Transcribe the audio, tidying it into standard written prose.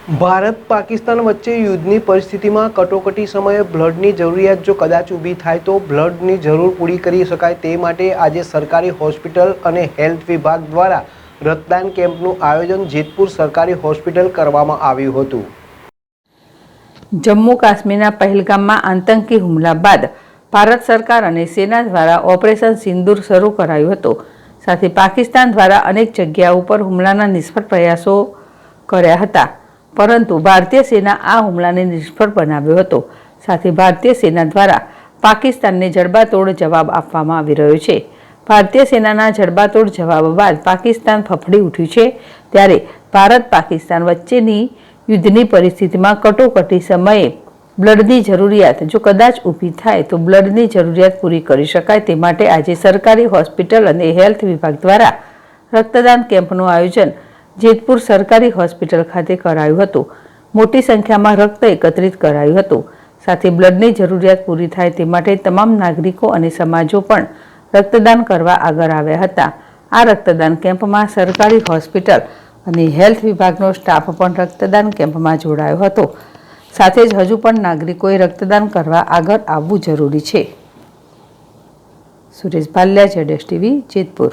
ભારત પાકિસ્તાન વચ્ચે યુદ્ધની પરિસ્થિતિમાં કટોકટી સમયે બ્લડની જરૂરિયાત જો કદાચ ઊભી થાય તો બ્લડની જરૂર પૂરી કરી શકાય તે માટે આજે સરકારી હોસ્પિટલ અને હેલ્થ વિભાગ દ્વારા રક્તદાન કેમ્પનું આયોજન જેતપુર સરકારી હોસ્પિટલ કરવામાં આવ્યું હતું। જમ્મુ કાશ્મીરના પહેલગામમાં આતંકી હુમલા બાદ ભારત સરકાર અને સેના દ્વારા ઓપરેશન સિંદૂર શરૂ કરાયું હતું। સાથે પાકિસ્તાન દ્વારા અનેક જગ્યાઓ પર હુમલાના નિષ્ફળ પ્રયાસો કર્યા હતા, પરંતુ ભારતીય સેના આ હુમલાને નિષ્ફળ બનાવ્યો હતો। સાથે ભારતીય સેના દ્વારા પાકિસ્તાનને જડબાતોડ જવાબ આપવામાં આવી રહ્યો છે। ભારતીય સેનાના જડબાતોડ જવાબ બાદ પાકિસ્તાન ફફડી ઉઠ્યું છે, ત્યારે ભારત પાકિસ્તાન વચ્ચેની યુદ્ધની પરિસ્થિતિમાં કટોકટી સમયે બ્લડની જરૂરિયાત જો કદાચ ઊભી થાય તો બ્લડની જરૂરિયાત પૂરી કરી શકાય તે માટે આજે સરકારી હોસ્પિટલ અને હેલ્થ વિભાગ દ્વારા રક્તદાન કેમ્પનું આયોજન જેતપુર સરકારી હોસ્પિટલ ખાતે કરાયું હતું। મોટી સંખ્યામાં રક્ત એકત્રિત કરાયું હતું। સાથે બ્લડની જરૂરિયાત પૂરી થાય તે માટે તમામ નાગરિકો અને સમાજો પણ રક્તદાન કરવા આગળ આવ્યા હતા। આ રક્તદાન કેમ્પમાં સરકારી હોસ્પિટલ અને હેલ્થ વિભાગનો સ્ટાફ પણ રક્તદાન કેમ્પમાં જોડાયો હતો। સાથે જ હજુ પણ નાગરિકોએ રક્તદાન કરવા આગળ આવવું જરૂરી છે। સુરેશ ભાલિયા, ZSTV, જેતપુર।